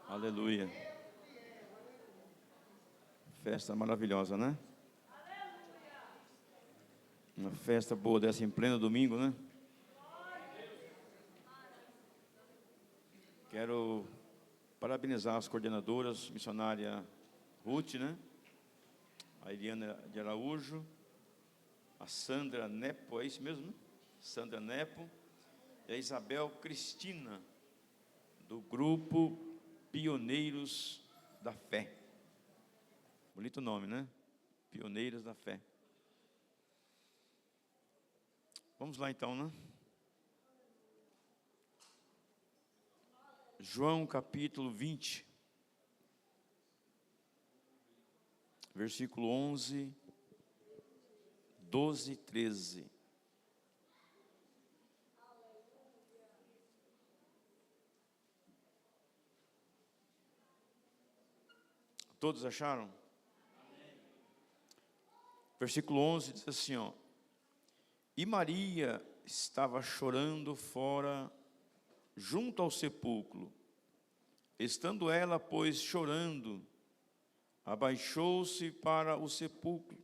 Aleluia. Festa maravilhosa, né? Uma festa boa dessa em pleno domingo, né? Quero parabenizar as coordenadoras, missionária Ruth, né? A Eliana de Araújo, a Sandra Nepo, é isso mesmo, né? Sandra Nepo e a Isabel Cristina, do grupo Pioneiros da Fé. Bonito nome, né? Pioneiros da Fé. Vamos lá então, né? João capítulo 20, versículo 11, 12 e 13. Todos acharam? Versículo 11 diz assim, ó: E Maria estava chorando fora, junto ao sepulcro. Estando ela, pois, chorando, abaixou-se para o sepulcro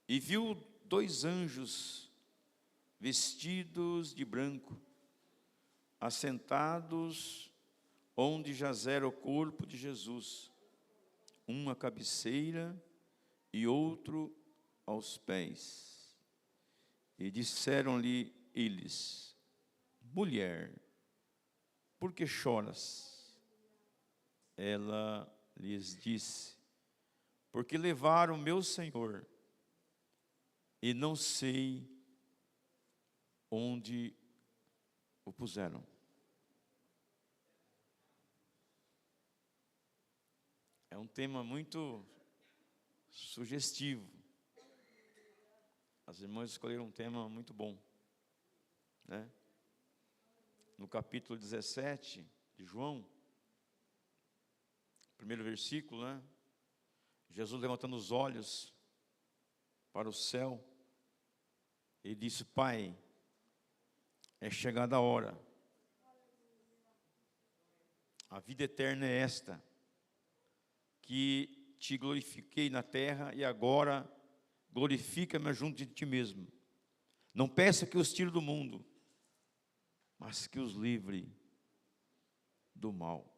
e viu 2 anjos vestidos de branco, assentados onde jazera o corpo de Jesus, um à cabeceira e outro aos pés. E disseram-lhe eles: Mulher, por que choras? Ela lhes disse: Porque levaram meu Senhor e não sei onde o puseram. É um tema muito sugestivo. As irmãs escolheram um tema muito bom, né? No capítulo 17 de João, primeiro versículo, né? Jesus levantando os olhos para o céu, ele disse: Pai, é chegada a hora. A vida eterna é esta, que te glorifiquei na terra e agora glorifica-me junto de ti mesmo. Não peça que os tire do mundo, mas que os livre do mal.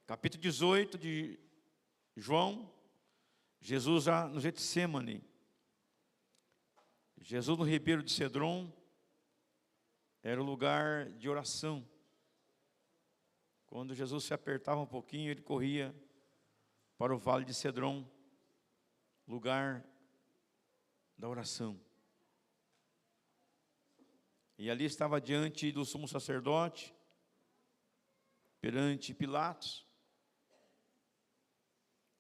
Capítulo 18 de João, Jesus já no Getsemane. Jesus no ribeiro de Cedron era o lugar de oração. Quando Jesus se apertava um pouquinho, ele corria para o vale de Cedron, lugar da oração. E ali estava diante do sumo sacerdote, perante Pilatos,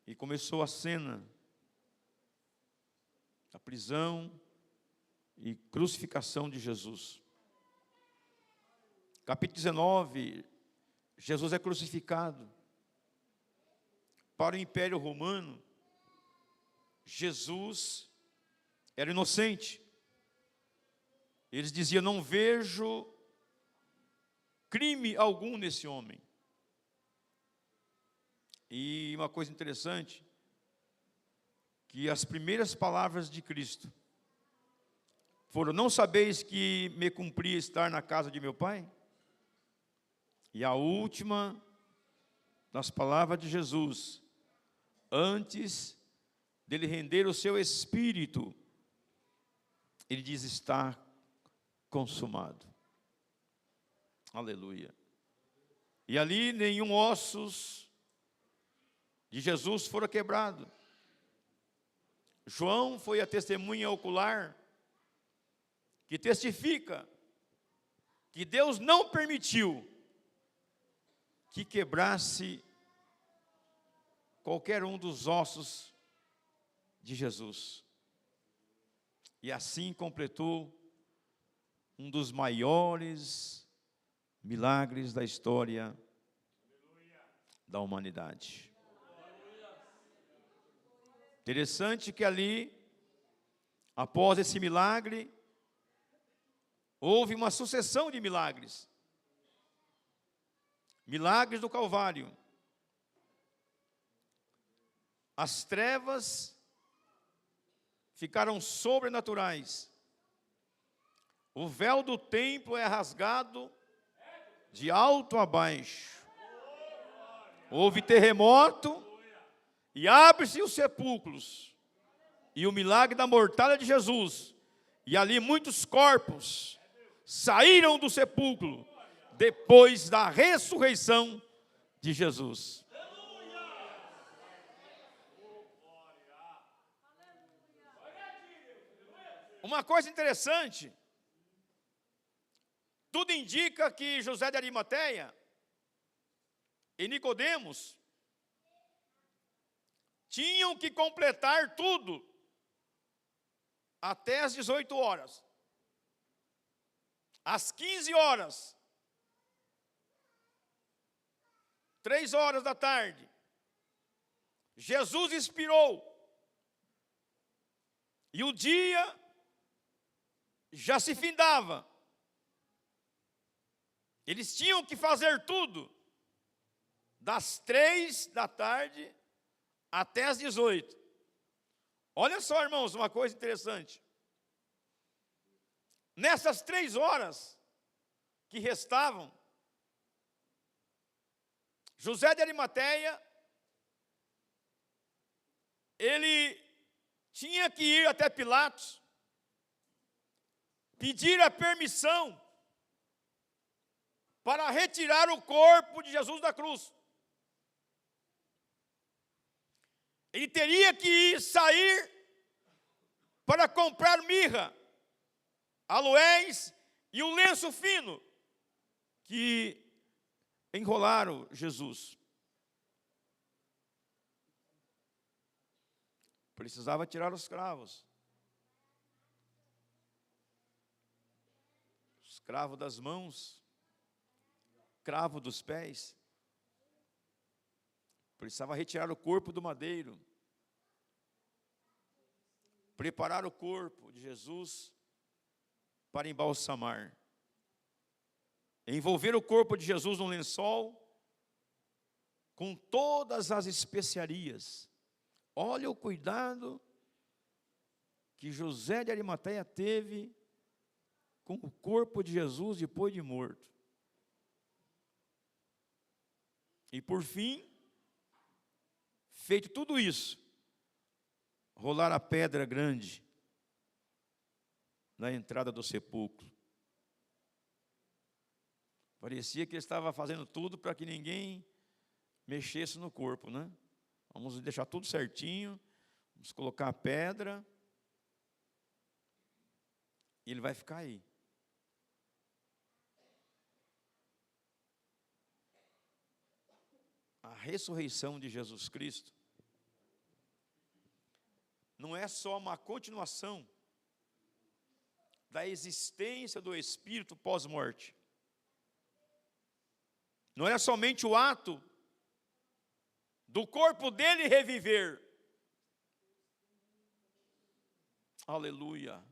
e começou a cena da prisão e crucificação de Jesus. Capítulo 19, Jesus é crucificado. Para o Império Romano, Jesus era inocente. Eles diziam: não vejo crime algum nesse homem. E uma coisa interessante, que as primeiras palavras de Cristo foram: não sabeis que me cumpria estar na casa de meu Pai? E a última das palavras de Jesus, antes dele render o seu espírito, ele diz: está consumado. Aleluia. E ali nenhum ossos de Jesus fora quebrado. João foi a testemunha ocular que testifica que Deus não permitiu que quebrasse qualquer um dos ossos de Jesus. E assim completou um dos maiores milagres da história da humanidade. Interessante que ali, após esse milagre, houve uma sucessão de milagres. Milagres do Calvário. As trevas ficaram sobrenaturais. O véu do templo é rasgado de alto a baixo. Houve terremoto e abre-se os sepulcros. E o milagre da mortalha de Jesus. E ali muitos corpos saíram do sepulcro depois da ressurreição de Jesus. Uma coisa interessante, tudo indica que José de Arimateia e Nicodemos tinham que completar tudo até às 18 horas. Às 15 horas, 3 horas da tarde, Jesus expirou. E o dia já se findava. Eles tinham que fazer tudo das 3 da tarde até as 18. Olha só, irmãos, uma coisa interessante. Nessas 3 horas que restavam, José de Arimateia, ele tinha que ir até Pilatos, pedir a permissão para retirar o corpo de Jesus da cruz. Ele teria que sair para comprar mirra, aloés e um lenço fino que enrolaram Jesus. Precisava tirar os cravos. Os cravos das mãos, cravo dos pés. Precisava retirar o corpo do madeiro. Preparar o corpo de Jesus para embalsamar. Envolver o corpo de Jesus num lençol com todas as especiarias. Olha o cuidado que José de Arimateia teve com o corpo de Jesus depois de morto. E por fim, feito tudo isso, rolar a pedra grande na entrada do sepulcro. Parecia que ele estava fazendo tudo para que ninguém mexesse no corpo, né? Vamos deixar tudo certinho, vamos colocar a pedra, e ele vai ficar aí. A ressurreição de Jesus Cristo não é só uma continuação da existência do Espírito pós-morte. Não é somente o ato do corpo dele reviver. Aleluia.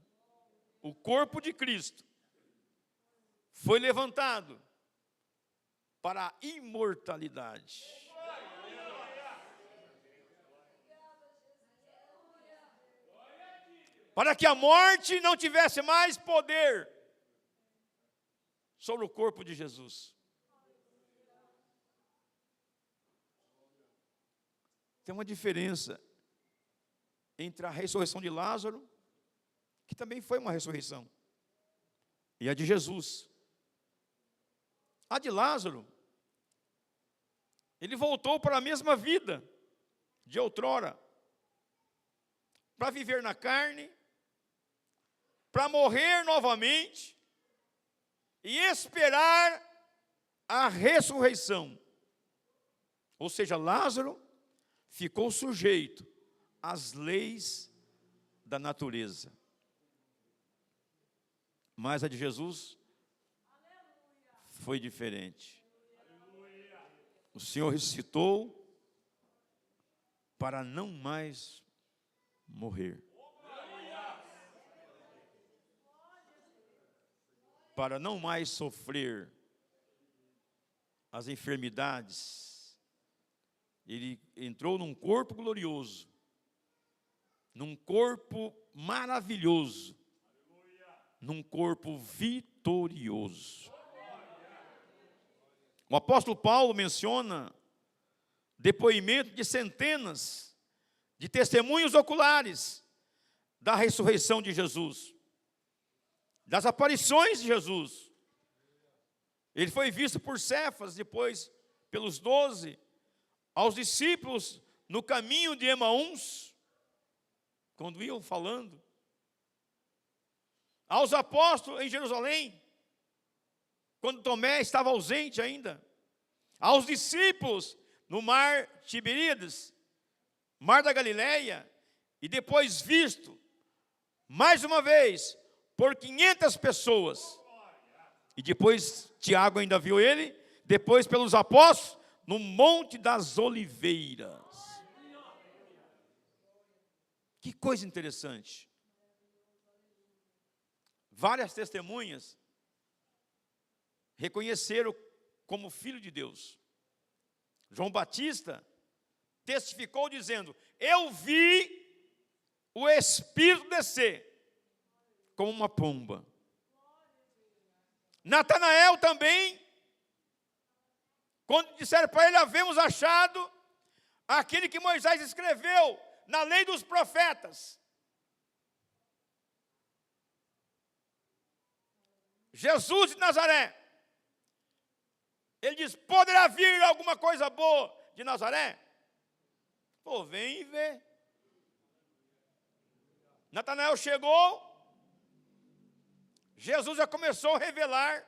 O corpo de Cristo foi levantado para a imortalidade. Para que a morte não tivesse mais poder sobre o corpo de Jesus. Tem uma diferença entre a ressurreição de Lázaro, que também foi uma ressurreição, e a de Jesus. A de Lázaro, ele voltou para a mesma vida de outrora, para viver na carne, para morrer novamente e esperar a ressurreição. Ou seja, Lázaro ficou sujeito às leis da natureza. Mas a de Jesus foi diferente. O Senhor ressuscitou para não mais morrer. Para não mais sofrer as enfermidades, ele entrou num corpo glorioso, num corpo maravilhoso, num corpo vitorioso. O apóstolo Paulo menciona depoimento de centenas de testemunhos oculares da ressurreição de Jesus, das aparições de Jesus. Ele foi visto por Cefas, depois pelos 12, aos discípulos no caminho de Emaús, quando iam falando, aos apóstolos em Jerusalém, quando Tomé estava ausente ainda, aos discípulos no mar Tiberíades, mar da Galileia, e depois visto, mais uma vez, por 500 pessoas, e depois Tiago ainda viu ele, depois pelos apóstolos, no Monte das Oliveiras. Que coisa interessante. Várias testemunhas reconheceram como filho de Deus. João Batista testificou dizendo: eu vi o Espírito descer como uma pomba. Natanael também, quando disseram para ele: havemos achado aquele que Moisés escreveu na lei dos profetas, Jesus de Nazaré. Ele diz: poderá vir alguma coisa boa de Nazaré? Pô, vem e vê. Natanael chegou, Jesus já começou a revelar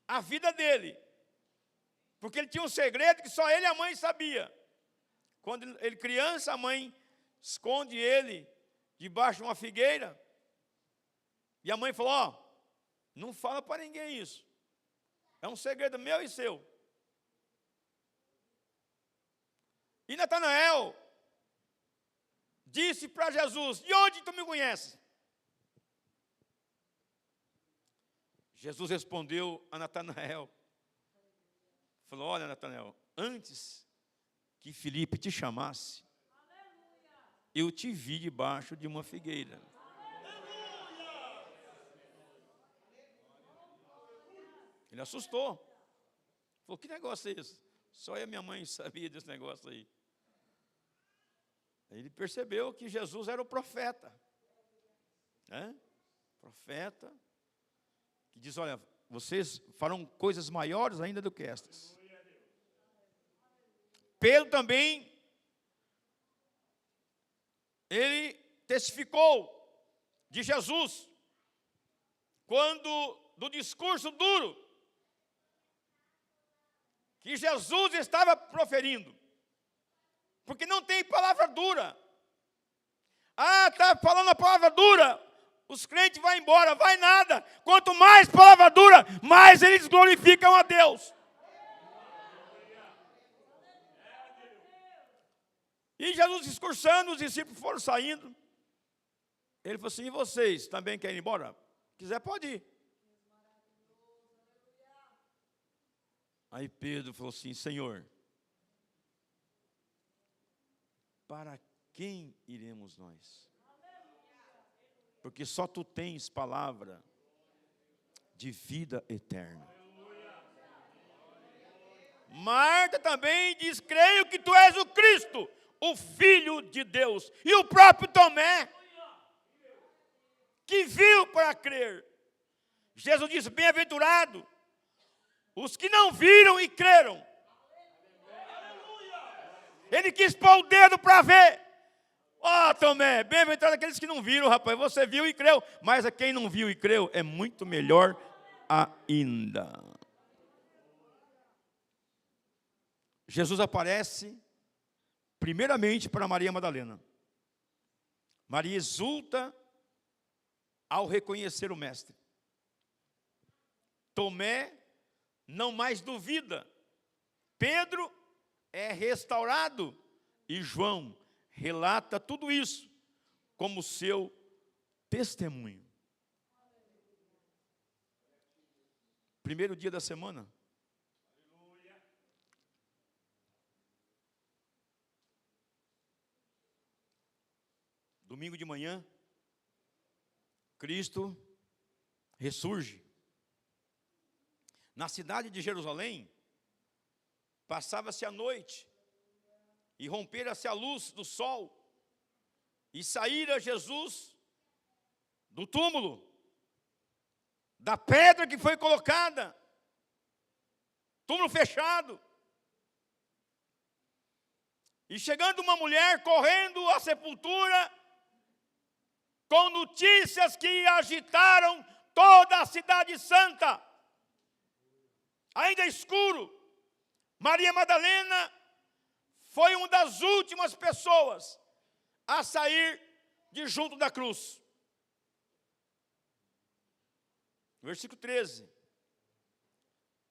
a vida dele, porque ele tinha um segredo que só ele e a mãe sabia. Quando ele criança, a mãe esconde ele debaixo de uma figueira, e a mãe falou: ó, não fala para ninguém isso, é um segredo meu e seu. E Natanael disse para Jesus: de onde tu me conheces? Jesus respondeu a Natanael, falou: olha, Natanael, antes que Filipe te chamasse, eu te vi debaixo de uma figueira. Ele assustou. Falou: que negócio é esse? Só eu e minha mãe sabia desse negócio aí. Ele percebeu que Jesus era o profeta, né? Profeta que diz: olha, vocês farão coisas maiores ainda do que estas. Pedro também, ele testificou de Jesus, quando do discurso duro que Jesus estava proferindo, porque não tem palavra dura. Ah, está falando a palavra dura, os crentes vão embora, vai nada. Quanto mais palavra dura, mais eles glorificam a Deus. E Jesus discursando, os discípulos foram saindo. Ele falou assim: e vocês também querem ir embora? Se quiser, pode ir. Aí Pedro falou assim: Senhor, para quem iremos nós? Porque só tu tens palavra de vida eterna. Marta também diz: creio que tu és o Cristo, o Filho de Deus. E o próprio Tomé, que viu para crer. Jesus disse: bem-aventurado os que não viram e creram. Ele quis pôr o dedo para ver. Ó, Tomé, bem-aventurado aqueles que não viram, rapaz. Você viu e creu, mas a quem não viu e creu é muito melhor ainda. Jesus aparece primeiramente para Maria Madalena. Maria exulta ao reconhecer o Mestre. Tomé não mais duvida. Pedro é restaurado e João relata tudo isso como seu testemunho. Primeiro dia da semana, domingo de manhã, Cristo ressurge. Na cidade de Jerusalém, passava-se a noite, e rompera-se a luz do sol, e saíra Jesus do túmulo, da pedra que foi colocada, túmulo fechado. E chegando uma mulher correndo à sepultura, com notícias que agitaram toda a cidade santa, ainda escuro, Maria Madalena foi uma das últimas pessoas a sair de junto da cruz. Versículo 13.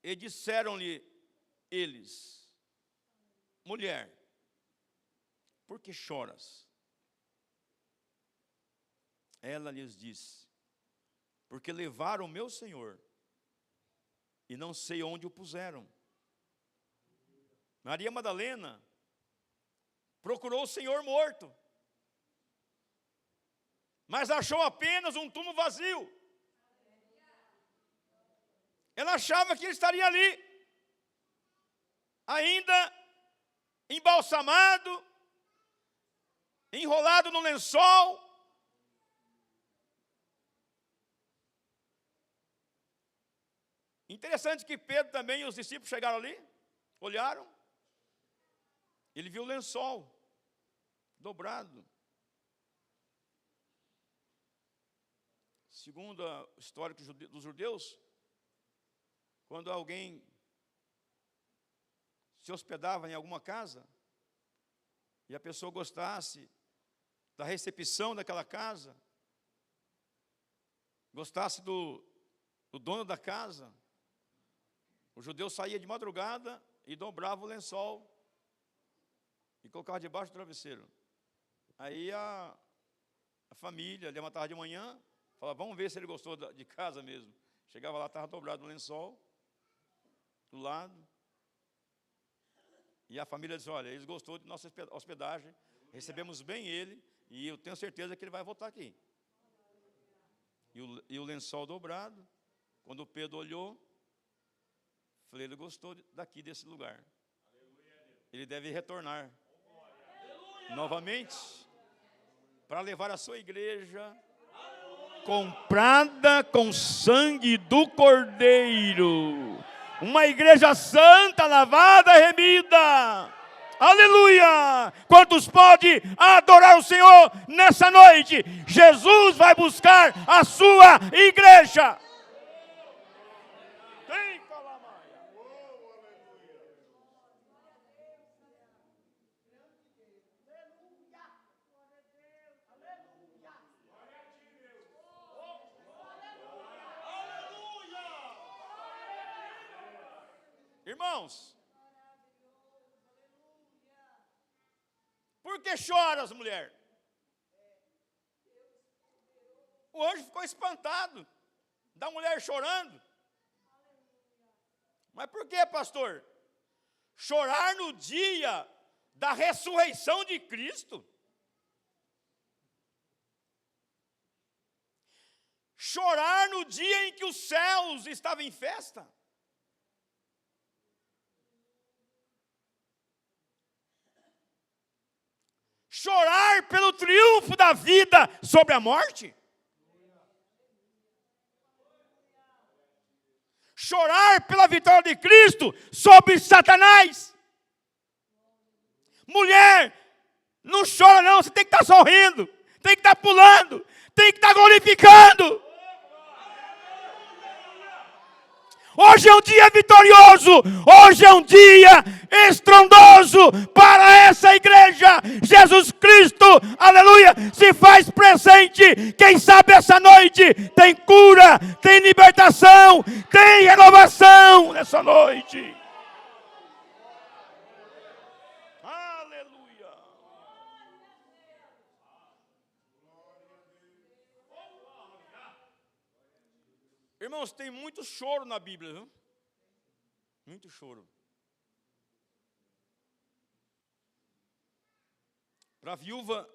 E disseram-lhe eles: mulher, por que choras? Ela lhes disse: porque levaram o meu Senhor, e não sei onde o puseram. Maria Madalena procurou o Senhor morto, mas achou apenas um túmulo vazio. Ela achava que ele estaria ali, ainda embalsamado, enrolado no lençol. Interessante que Pedro também e os discípulos chegaram ali, olharam, ele viu o lençol dobrado. Segundo o histórico dos judeus, quando alguém se hospedava em alguma casa, e a pessoa gostasse da recepção daquela casa, gostasse do dono da casa, o judeu saía de madrugada e dobrava o lençol e colocava debaixo do travesseiro. Aí a família levantava de manhã, falava: vamos ver se ele gostou de casa mesmo. Chegava lá, estava dobrado o lençol do lado, e a família disse: olha, eles gostou de nossa hospedagem, recebemos bem ele, e eu tenho certeza que ele vai voltar aqui. E o lençol dobrado. Quando Pedro olhou, falei: ele gostou daqui, desse lugar, ele deve retornar novamente para levar a sua igreja comprada com sangue do Cordeiro, uma igreja santa, lavada, remida. Aleluia! Quantos podem adorar o Senhor nessa noite? Jesus vai buscar a sua igreja. Irmãos, por que choras, mulher? O anjo ficou espantado da mulher chorando. Mas por que, pastor? Chorar no dia da ressurreição de Cristo? Chorar no dia em que os céus estavam em festa? Chorar pelo triunfo da vida sobre a morte? Chorar pela vitória de Cristo sobre Satanás? Mulher, não chora não, você tem que estar sorrindo, tem que estar pulando, tem que estar glorificando. Hoje é um dia vitorioso, hoje é um dia estrondoso para essa igreja. Jesus Cristo, aleluia, se faz presente. Quem sabe essa noite tem cura, tem libertação, tem renovação nessa noite. Aleluia. Irmãos, tem muito choro na Bíblia, viu? Muito choro. Para a viúva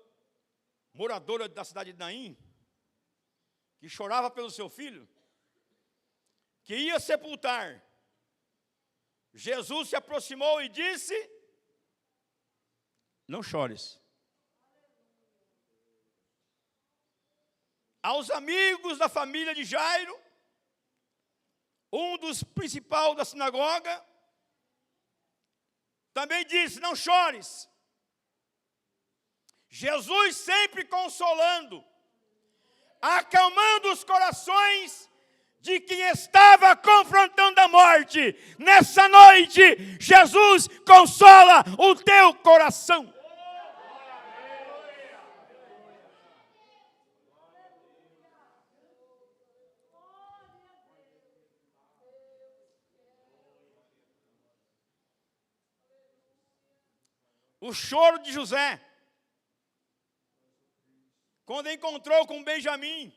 moradora da cidade de Naim, que chorava pelo seu filho, que ia sepultar, Jesus se aproximou e disse: não chores. Aos amigos da família de Jairo, um dos principais da sinagoga, também disse: não chores. Jesus sempre consolando, acalmando os corações de quem estava confrontando a morte. Nessa noite, Jesus consola o teu coração. O choro de José, quando encontrou com Benjamim,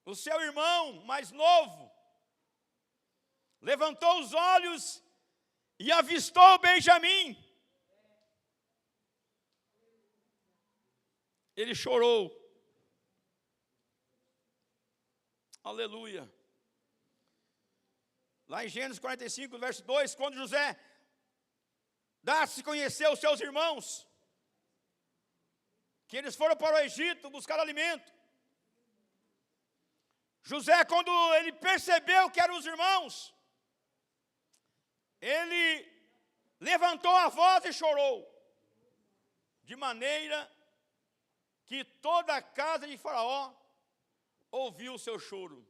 o seu irmão mais novo, levantou os olhos e avistou Benjamim. Ele chorou. Aleluia. Lá em Gênesis 45, verso 2, quando José dá-se conhecer aos seus irmãos, que eles foram para o Egito buscar alimento. José, quando ele percebeu que eram os irmãos, ele levantou a voz e chorou, de maneira que toda a casa de Faraó ouviu o seu choro.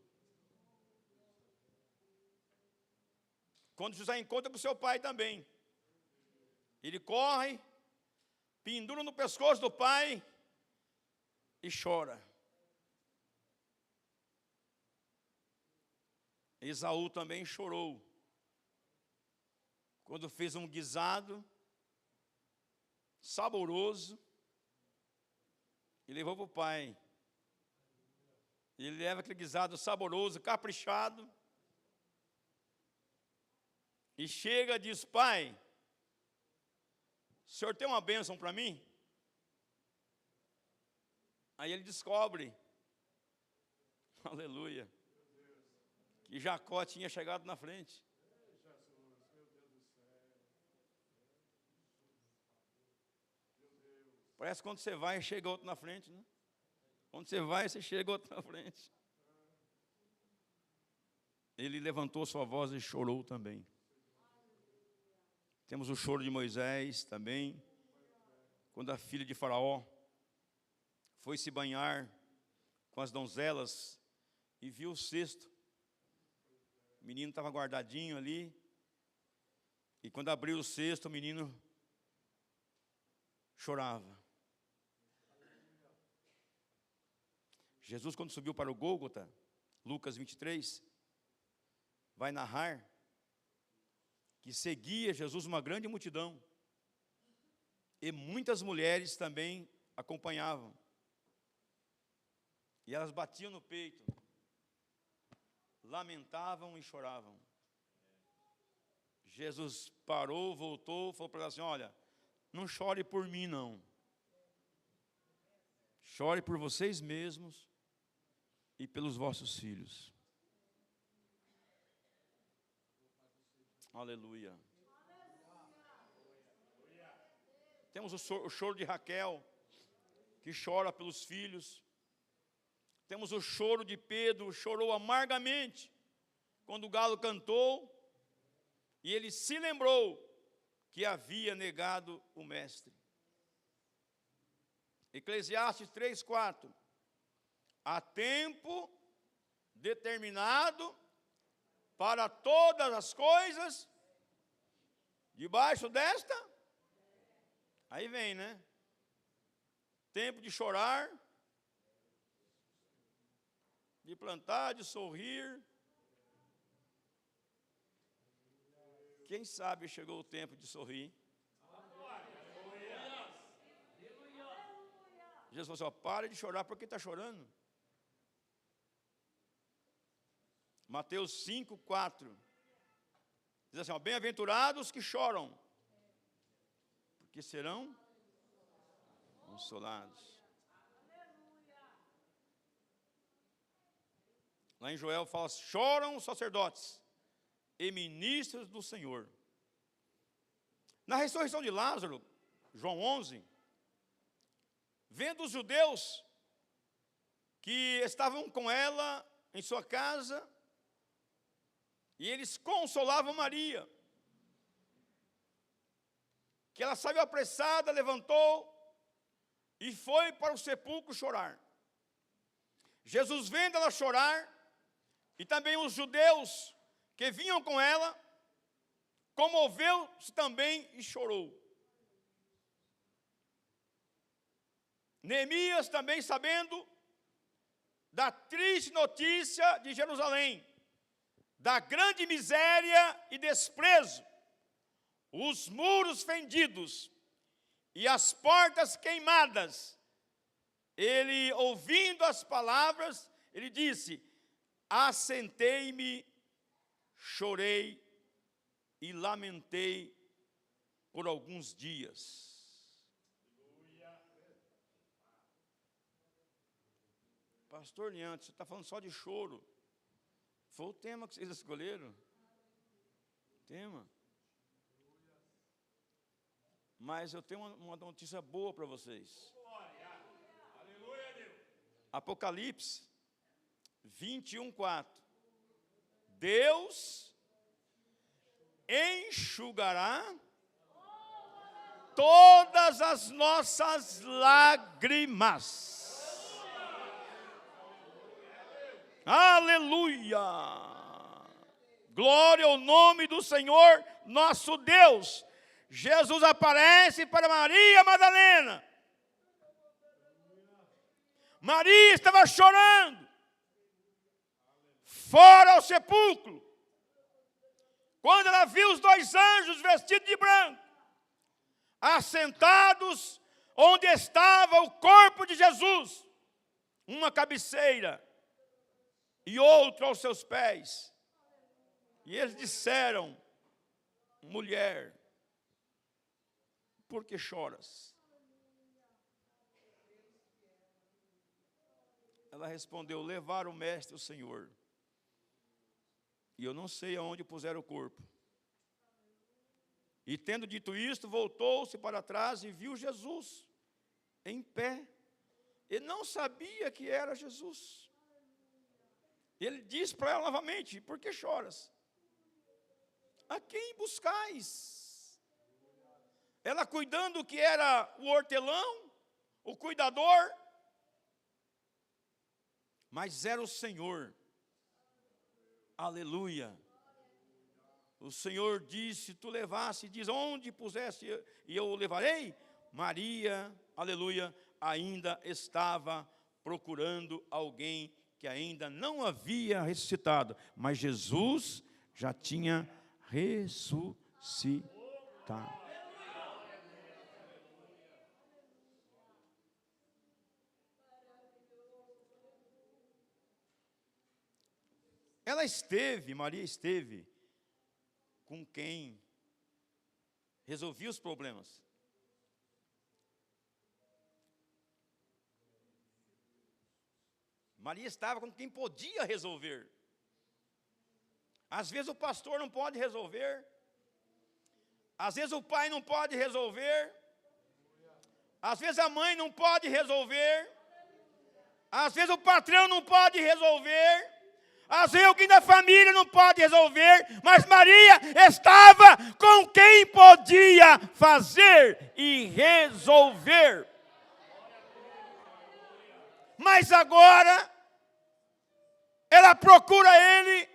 Quando José encontra com seu pai também, ele corre, pendura no pescoço do pai e chora. Esaú também chorou, quando fez um guisado saboroso e levou para o pai. Ele leva aquele guisado saboroso, caprichado, e chega e diz: pai, o senhor tem uma bênção para mim? Aí ele descobre, aleluia, que Jacó tinha chegado na frente. Parece que quando você vai, chega outro na frente, né? Quando você vai, você chega outro na frente. Ele levantou sua voz e chorou também. Temos o choro de Moisés também, quando a filha de Faraó foi se banhar com as donzelas e viu o cesto. O menino estava guardadinho ali, e quando abriu o cesto, o menino chorava. Jesus, quando subiu para o Gólgota, Lucas 23, vai narrar que seguia Jesus uma grande multidão, e muitas mulheres também acompanhavam, e elas batiam no peito, lamentavam e choravam. Jesus parou, voltou, falou para elas assim: olha, não chore por mim não, chore por vocês mesmos e pelos vossos filhos. Aleluia. Temos o choro de Raquel, que chora pelos filhos. Temos o choro de Pedro, chorou amargamente quando o galo cantou e ele se lembrou que havia negado o mestre. Eclesiastes 3:4. Há tempo determinado para todas as coisas debaixo desta. Aí vem, né? Tempo de chorar, de plantar, de sorrir. Quem sabe chegou o tempo de sorrir. Jesus falou assim: ó, para de chorar, porque está chorando. Mateus 5:4 diz assim: ó, bem-aventurados que choram, porque serão Consolados. Lá em Joel fala: choram os sacerdotes e ministros do Senhor. Na ressurreição de Lázaro, João 11, vendo os judeus que estavam com ela em sua casa, e eles consolavam Maria, que ela saiu apressada, levantou e foi para o sepulcro chorar. Jesus, vendo ela chorar, e também os judeus que vinham com ela, comoveu-se também e chorou. Neemias também, sabendo da triste notícia de Jerusalém, da grande miséria e desprezo, os muros fendidos e as portas queimadas, ele, ouvindo as palavras, ele disse: assentei-me, chorei e lamentei por alguns dias. Pastor Leandro, você está falando só de choro. Foi o tema que vocês escolheram. Tema. Mas eu tenho uma notícia boa para vocês. Apocalipse 21:4. Deus enxugará todas as nossas lágrimas. Aleluia! Glória ao nome do Senhor nosso Deus. Jesus aparece para Maria Madalena. Maria estava chorando fora ao sepulcro, quando ela viu os dois anjos vestidos de branco, assentados onde estava o corpo de Jesus, uma cabeceira e outro aos seus pés. E eles disseram: mulher, por que choras? Ela respondeu: levaram o mestre, o Senhor, e eu não sei aonde puseram o corpo. E tendo dito isto, voltou-se para trás e viu Jesus em pé. Ele não sabia que era Jesus. Ele disse para ela novamente: por que choras? A quem buscais? Ela, cuidando que era o hortelão, o cuidador, mas era o Senhor. Aleluia. O Senhor disse: tu levaste, diz, onde puseste e eu o levarei? Maria, aleluia, ainda estava procurando alguém que ainda não havia ressuscitado, mas Jesus já tinha ressuscitado. Maria esteve com quem resolvia os problemas. Maria estava com quem podia resolver. Às vezes o pastor não pode resolver. Às vezes o pai não pode resolver. Às vezes a mãe não pode resolver. Às vezes o patrão não pode resolver. Às vezes alguém da família não pode resolver. Mas Maria estava com quem podia fazer e resolver. Mas agora ela procura ele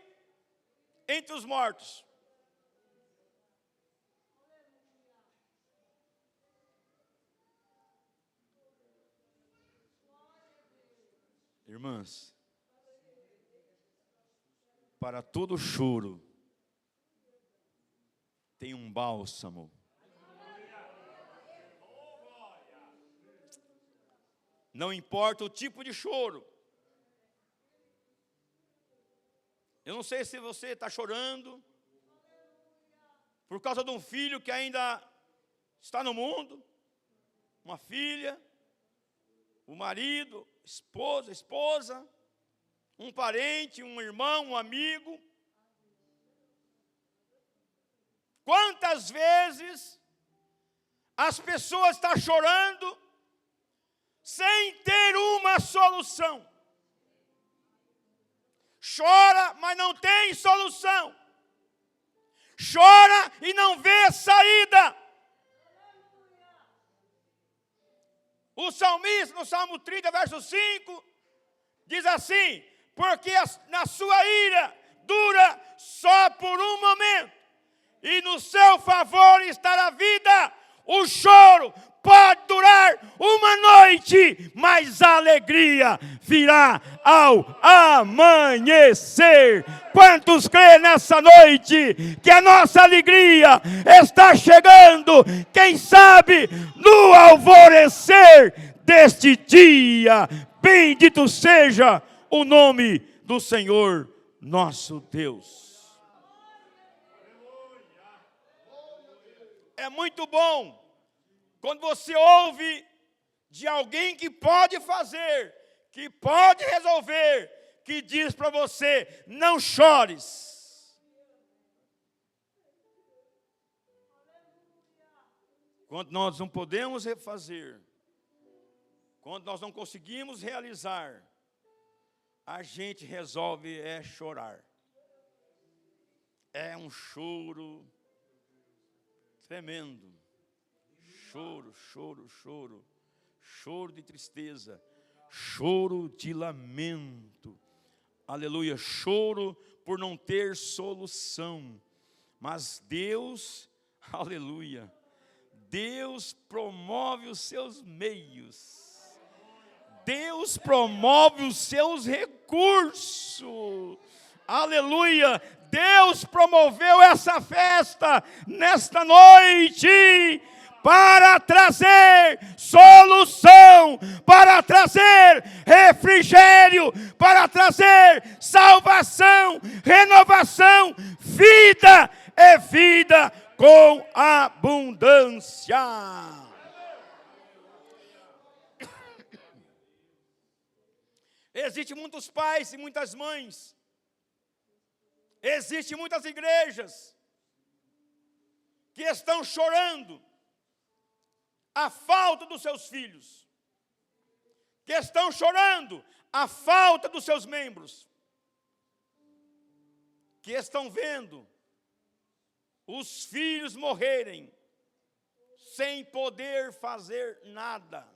entre os mortos. Irmãs, para todo choro tem um bálsamo. Não importa o tipo de choro. Eu não sei se você está chorando por causa de um filho que ainda está no mundo, uma filha, o marido, esposa, um parente, um irmão, um amigo. Quantas vezes as pessoas estão chorando sem ter uma solução? Chora, mas não tem solução. Chora e não vê saída. O salmista, no Salmo 30, verso 5, diz assim: porque na sua ira dura só por um momento, e no seu favor está a vida. O choro pode durar uma noite, mas a alegria virá ao amanhecer. Quantos creem nessa noite que a nossa alegria está chegando? Quem sabe no alvorecer deste dia. Bendito seja o nome do Senhor nosso Deus. É muito bom quando você ouve de alguém que pode fazer, que pode resolver, que diz para você: não chores. Quando nós não podemos refazer, quando nós não conseguimos realizar, a gente resolve chorar. É um choro tremendo. Choro de tristeza, choro de lamento, aleluia, choro por não ter solução, mas Deus, aleluia, Deus promove os seus meios, Deus promove os seus recursos, aleluia, Deus promoveu essa festa nesta noite, para trazer solução, para trazer refrigério, para trazer salvação, renovação, vida e vida com abundância. Existem muitos pais e muitas mães, existem muitas igrejas que estão chorando a falta dos seus filhos, que estão chorando a falta dos seus membros, que estão vendo os filhos morrerem sem poder fazer nada,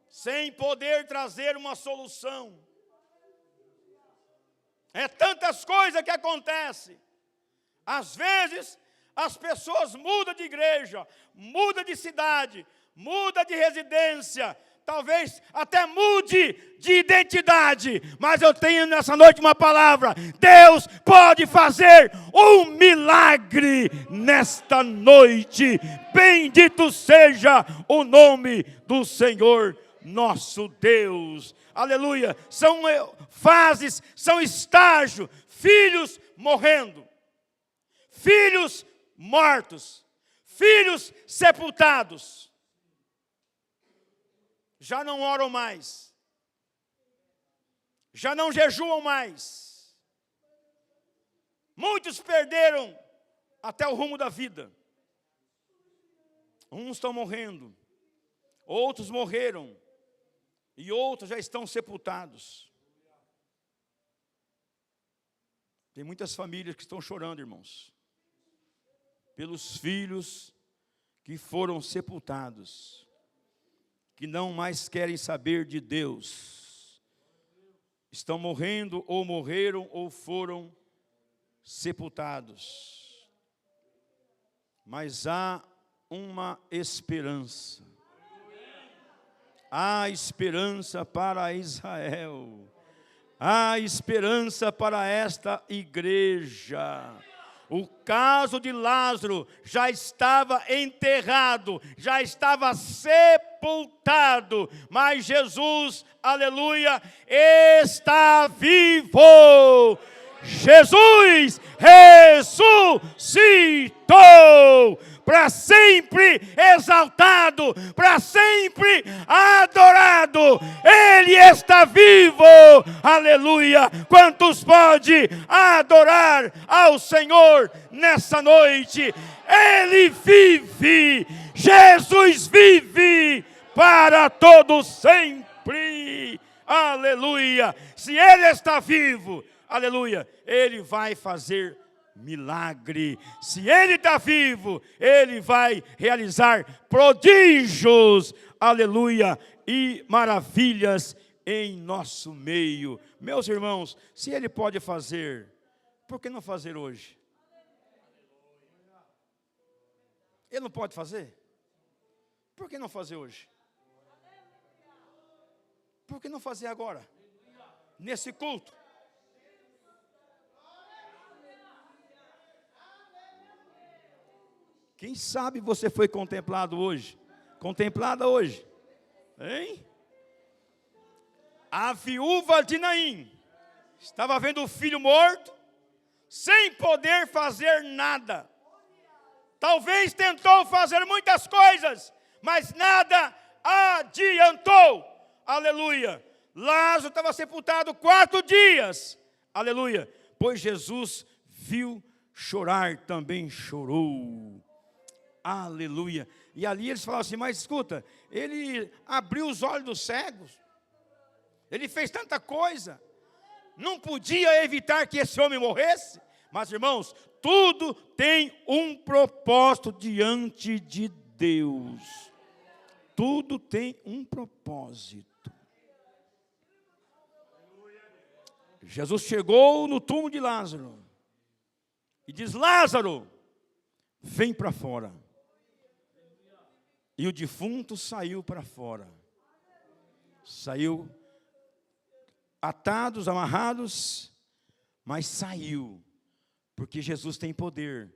sem poder trazer uma solução. É tantas coisas que acontecem. Às vezes as pessoas mudam de igreja, mudam de cidade, mudam de residência, talvez até mude de identidade, mas eu tenho nessa noite uma palavra: Deus pode fazer um milagre nesta noite. Bendito seja o nome do Senhor nosso Deus. Aleluia. São fases, são estágios, filhos morrendo, filhos mortos, filhos sepultados, já não oram mais, já não jejuam mais, muitos perderam até o rumo da vida, uns estão morrendo, outros morreram, e outros já estão sepultados. Tem muitas famílias que estão chorando, irmãos, pelos filhos que foram sepultados, que não mais querem saber de Deus, estão morrendo, ou morreram, ou foram sepultados. Mas há uma esperança. Há esperança para Israel. Há esperança para esta igreja. O caso de Lázaro já estava enterrado, já estava sepultado, mas Jesus, aleluia, está vivo. Jesus ressuscitou, para sempre exaltado, para sempre adorado. Ele está vivo, aleluia. Quantos pode adorar ao Senhor nessa noite? Ele vive, Jesus vive para todo sempre, aleluia. Se Ele está vivo, aleluia, Ele vai fazer milagre. Se Ele está vivo, Ele vai realizar prodígios, aleluia, e maravilhas em nosso meio. Meus irmãos, se Ele pode fazer, por que não fazer hoje? Ele não pode fazer? Por que não fazer hoje? Por que não fazer agora? Nesse culto? Quem sabe você foi contemplado hoje? Contemplada hoje? Hein? A viúva de Naim estava vendo o filho morto, sem poder fazer nada. Talvez tentou fazer muitas coisas, mas nada adiantou. Aleluia. Lázaro estava sepultado 4 dias. Aleluia. Pois Jesus viu chorar, também chorou. Aleluia. E ali eles falaram assim, mas escuta, ele abriu os olhos dos cegos, ele fez tanta coisa, não podia evitar que esse homem morresse? Mas irmãos, tudo tem um propósito diante de Deus. Tudo tem um propósito. Jesus chegou no túmulo de Lázaro e diz, Lázaro, vem para fora. E o defunto saiu para fora. Saiu atados, amarrados, mas saiu. Porque Jesus tem poder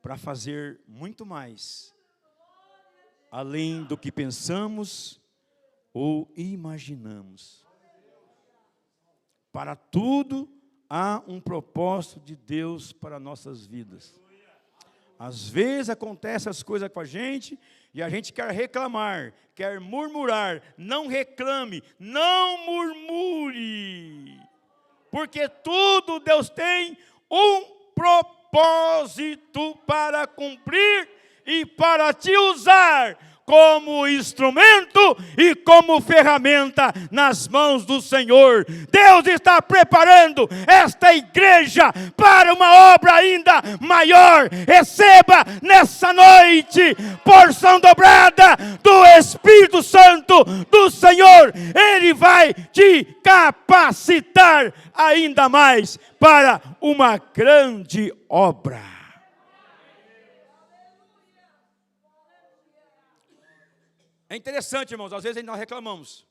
para fazer muito mais, além do que pensamos ou imaginamos. Para tudo há um propósito de Deus para nossas vidas. Às vezes acontecem as coisas com a gente e a gente quer reclamar, quer murmurar. Não reclame, não murmure. Porque tudo Deus tem um propósito para cumprir e para te usar como instrumento e como ferramenta nas mãos do Senhor. Deus está preparando esta igreja para uma obra ainda maior. Receba nessa noite porção dobrada do Espírito Santo do Senhor. Ele vai te capacitar ainda mais para uma grande obra. É interessante, irmãos, às vezes nós reclamamos.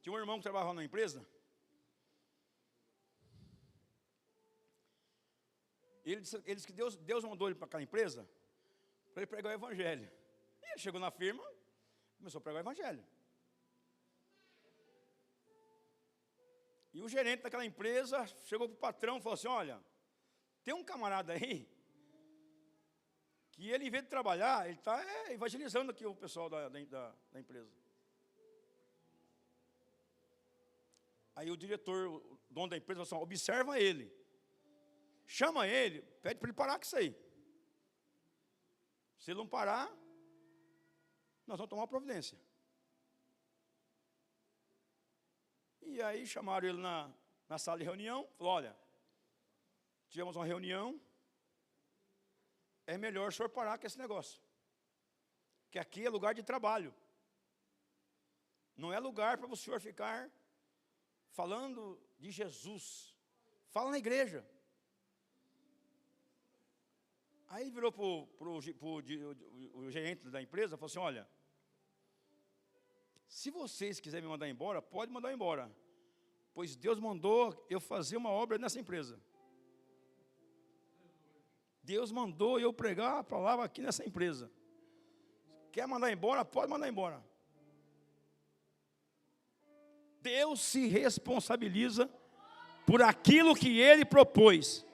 Tinha um irmão que trabalhava na empresa. Ele disse que Deus mandou ele para aquela empresa para ele pregar o evangelho. E ele chegou na firma, começou a pregar o evangelho. E o gerente daquela empresa chegou para o patrão e falou assim, olha, tem um camarada aí, que ele, em vez de trabalhar, ele está evangelizando aqui o pessoal da empresa. Aí o diretor, o dono da empresa, falou assim, observa ele. Chama ele, pede para ele parar com isso aí. Se ele não parar, nós vamos tomar uma providência. E aí chamaram ele na sala de reunião, falou, olha, tivemos uma reunião, é melhor o senhor parar com esse negócio. Que aqui é lugar de trabalho. Não é lugar para o senhor ficar falando de Jesus. Fala na igreja. Aí ele virou para o gerente da empresa e falou assim, olha, se vocês quiserem me mandar embora, pode mandar embora. Pois Deus mandou eu fazer uma obra nessa empresa. Deus mandou eu pregar a palavra aqui nessa empresa. Quer mandar embora? Pode mandar embora. Deus se responsabiliza por aquilo que Ele propôs.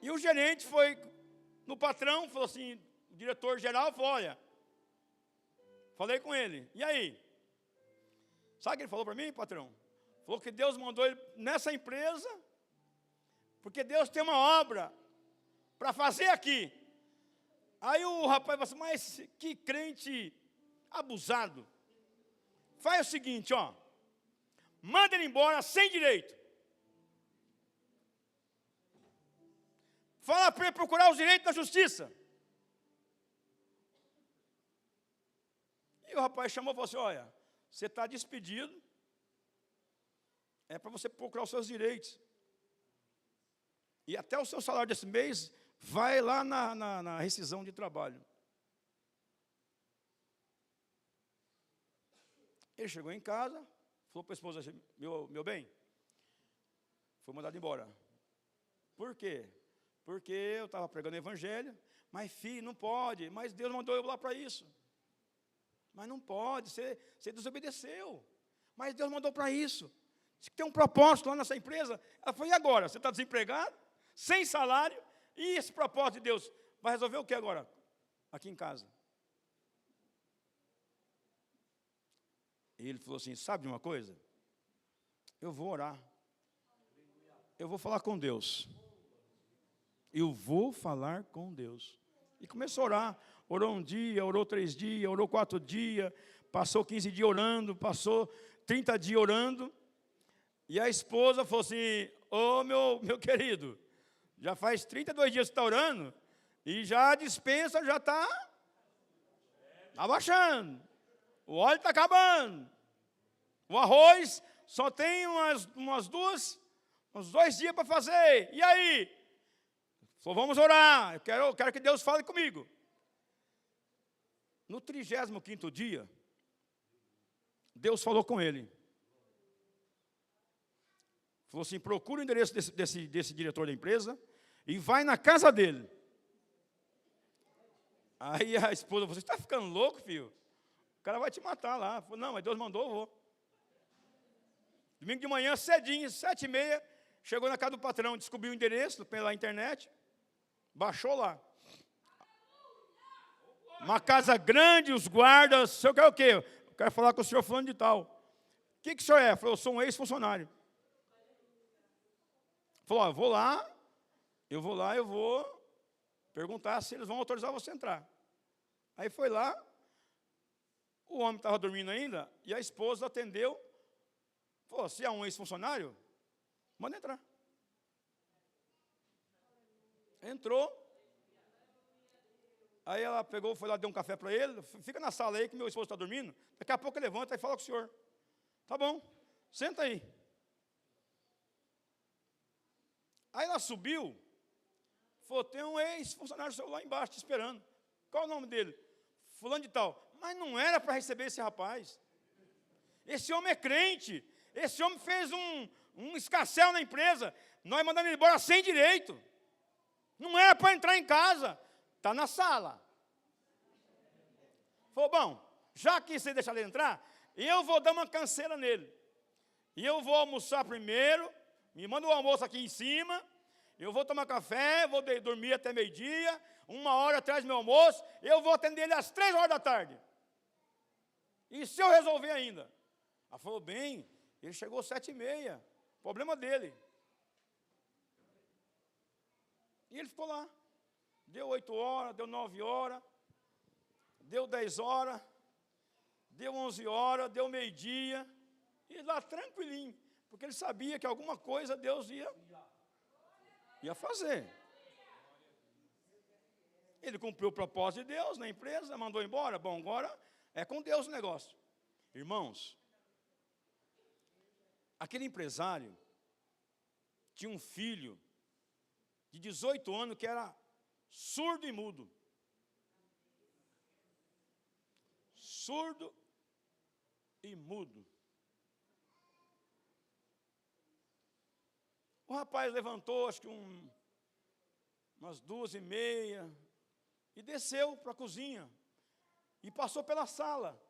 E o gerente foi no patrão, falou assim, o diretor-geral falou, olha, falei com ele, e aí? Sabe o que ele falou para mim, patrão? Falou que Deus mandou ele nessa empresa, porque Deus tem uma obra para fazer aqui. Aí o rapaz falou assim, mas que crente abusado. Faz o seguinte, ó, manda ele embora sem direito. Fala para ele procurar os direitos da justiça. E o rapaz chamou e falou assim, olha, você está despedido, é para você procurar os seus direitos. E até o seu salário desse mês vai lá na rescisão de trabalho. Ele chegou em casa, falou para a esposa assim, meu bem, foi mandado embora. Por quê? Porque eu estava pregando o evangelho, mas filho, não pode, mas Deus mandou eu lá para isso. Mas não pode, você desobedeceu. Mas Deus mandou para isso. Tem um propósito lá nessa empresa. Ela falou, e agora? Você está desempregado, sem salário, e esse propósito de Deus vai resolver o que agora? Aqui em casa. E ele falou assim, sabe de uma coisa? Eu vou orar. Eu vou falar com Deus. Eu vou falar com Deus. E começou a orar. Orou 1 dia, orou 3 dias, orou 4 dias, passou 15 dias orando, passou 30 dias orando. E a esposa falou assim, ô meu querido, já faz 32 dias que você está orando, e já a despensa já está abaixando. O óleo está acabando. O arroz só tem uns 2 dias para fazer. E aí? Falou, vamos orar. Eu quero que Deus fale comigo. No 35º dia, Deus falou com ele. Falou assim, procura o endereço desse diretor da empresa e vai na casa dele. Aí a esposa falou, você está ficando louco, filho? O cara vai te matar lá. Falou, não, mas Deus mandou, eu vou. Domingo de manhã, cedinho, 7h30, chegou na casa do patrão, descobriu o endereço pela internet, baixou lá. Uma casa grande, os guardas, o senhor quer o quê? Eu quero falar com o senhor fulano de tal. O que o senhor é? Falou, eu sou um ex-funcionário. Falou, eu vou perguntar se eles vão autorizar você a entrar. Aí foi lá, o homem estava dormindo ainda, e a esposa atendeu, falou, se é um ex-funcionário, manda entrar. Entrou, aí ela pegou, foi lá, deu um café para ele, fica na sala aí que meu esposo está dormindo, daqui a pouco ele levanta e fala com o senhor. Tá bom, senta aí. Aí ela subiu, falou, tem um ex-funcionário seu lá embaixo te esperando. Qual é o nome dele? Fulano de tal. Mas não era para receber esse rapaz. Esse homem é crente. Esse homem fez um escarcéu na empresa. Nós mandamos ele embora sem direito. Não era para entrar em casa. Está na sala. Falou, bom, já que você deixa ele entrar, eu vou dar uma canseira nele. E eu vou almoçar primeiro, me manda o almoço aqui em cima, eu vou tomar café, vou dormir até meio-dia, 1h atrás do meu almoço, eu vou atender ele às 3h da tarde. E se eu resolver ainda? Ela falou, bem, ele chegou às 7h30, problema dele. E ele ficou lá. Deu 8h, deu 9h, deu 10h, deu 11h, deu meio-dia, e lá tranquilinho, porque ele sabia que alguma coisa Deus ia fazer. Ele cumpriu o propósito de Deus na empresa, mandou embora. Bom, agora é com Deus o negócio. Irmãos, aquele empresário tinha um filho de 18 anos que era surdo e mudo. Surdo e mudo. O rapaz levantou, acho que umas 2h30, e desceu para a cozinha, e passou pela sala.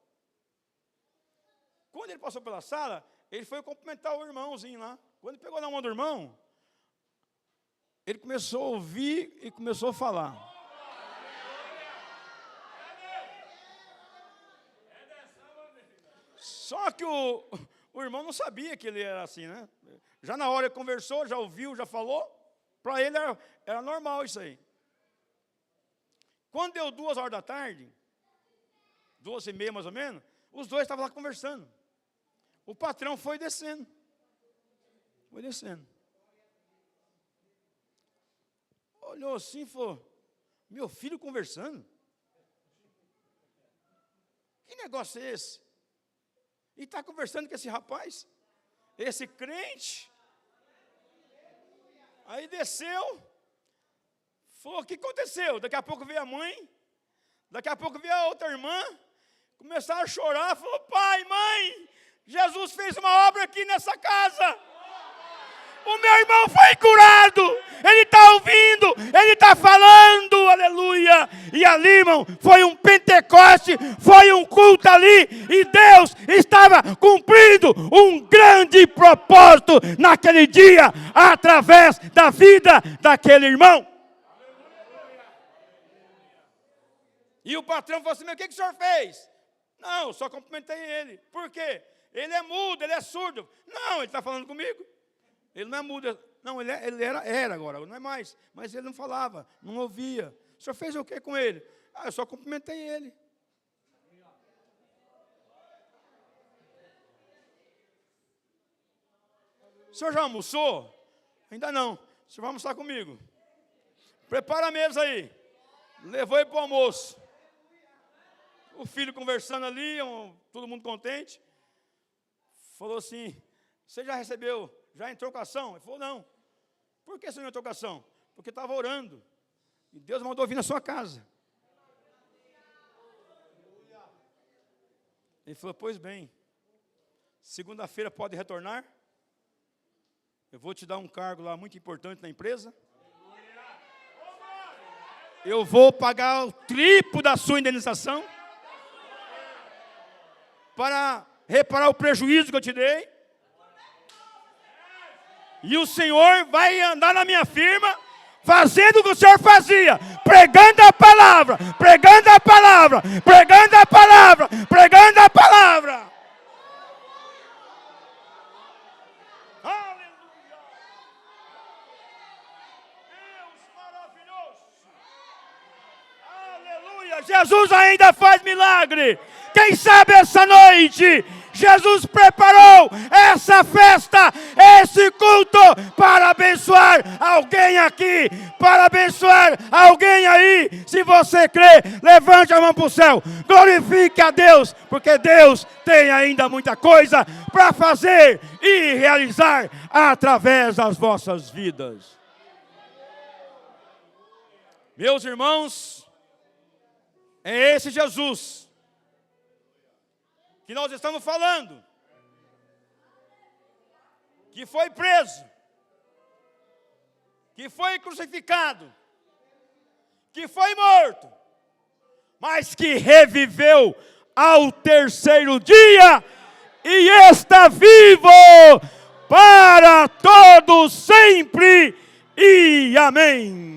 Quando ele passou pela sala, ele foi cumprimentar o irmãozinho lá. Quando ele pegou na mão do irmão, ele começou a ouvir e começou a falar. Só que o irmão não sabia que ele era assim, né? Já na hora ele conversou, já ouviu, já falou. Para ele era normal isso aí. Quando deu 2 horas da tarde, 2h30 mais ou menos, os dois estavam lá conversando. O patrão foi descendo. Foi descendo. Olhou assim e falou, meu filho conversando? Que negócio é esse? E está conversando com esse rapaz? Esse crente? Aí desceu, falou, o que aconteceu? Daqui a pouco veio a mãe, daqui a pouco veio a outra irmã, começaram a chorar, falou, pai, mãe, Jesus fez uma obra aqui nessa casa. O meu irmão foi curado, ele está ouvindo, ele está falando, aleluia. E ali, irmão, foi um Pentecoste, foi um culto ali, e Deus estava cumprindo um grande propósito naquele dia, através da vida daquele irmão. E o patrão falou assim, mas o que o senhor fez? Não, só cumprimentei ele. Por quê? Ele é mudo, ele é surdo. Não, ele está falando comigo. Ele não é mudo, não, ele era agora, não é mais. Mas ele não falava, não ouvia. O senhor fez o que com ele? Eu só cumprimentei ele. O senhor já almoçou? Ainda não. O senhor vai almoçar comigo. Prepara a mesa aí. Levou ele para o almoço. O filho conversando ali, todo mundo contente. Falou assim, você já recebeu... Já entrou com a ação? Ele falou, não. Por que você não entrou com a ação? Porque estava orando. E Deus mandou vir na sua casa. Ele falou, pois bem. Segunda-feira pode retornar. Eu vou te dar um cargo lá muito importante na empresa. Eu vou pagar o triplo da sua indenização. Para reparar o prejuízo que eu te dei. E o Senhor vai andar na minha firma, fazendo o que o Senhor fazia, pregando a palavra, pregando a palavra, pregando a palavra, pregando a palavra. Aleluia! Deus maravilhoso! Aleluia! Jesus ainda faz milagre. Quem sabe essa noite... Jesus preparou essa festa, esse culto, para abençoar alguém aqui, para abençoar alguém aí. Se você crê, levante a mão para o céu, glorifique a Deus, porque Deus tem ainda muita coisa para fazer e realizar através das vossas vidas. Meus irmãos, é esse Jesus que nós estamos falando, que foi preso, que foi crucificado, que foi morto, mas que reviveu ao terceiro dia e está vivo para todos sempre e amém.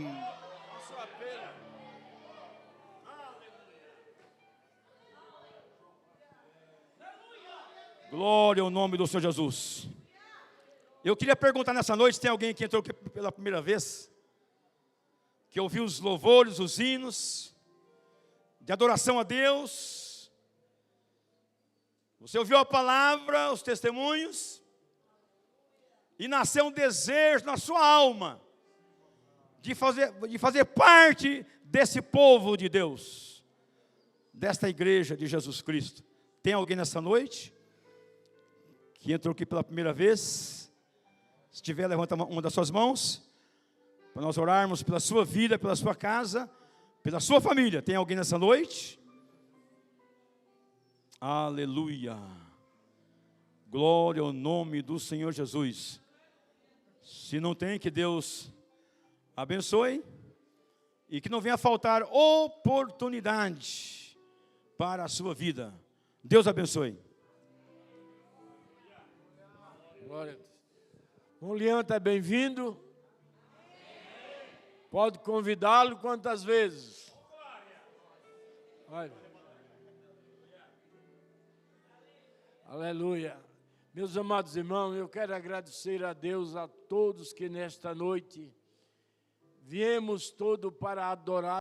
Glória ao nome do Senhor Jesus. Eu queria perguntar nessa noite, se tem alguém que entrou aqui pela primeira vez, que ouviu os louvores, os hinos, de adoração a Deus. Você ouviu a palavra, os testemunhos, e nasceu um desejo na sua alma, de fazer parte desse povo de Deus, desta igreja de Jesus Cristo. Tem alguém nessa noite que entrou aqui pela primeira vez? Se tiver, levanta uma das suas mãos, para nós orarmos pela sua vida, pela sua casa, pela sua família. Tem alguém nessa noite? Aleluia. Glória ao nome do Senhor Jesus. Se não tem, que Deus abençoe e que não venha faltar oportunidade para a sua vida. Deus abençoe. Glória a Deus. Bom, Lian está bem-vindo. Pode convidá-lo quantas vezes? Olha. Aleluia. Meus amados irmãos, eu quero agradecer a Deus, a todos que nesta noite viemos todo para adorar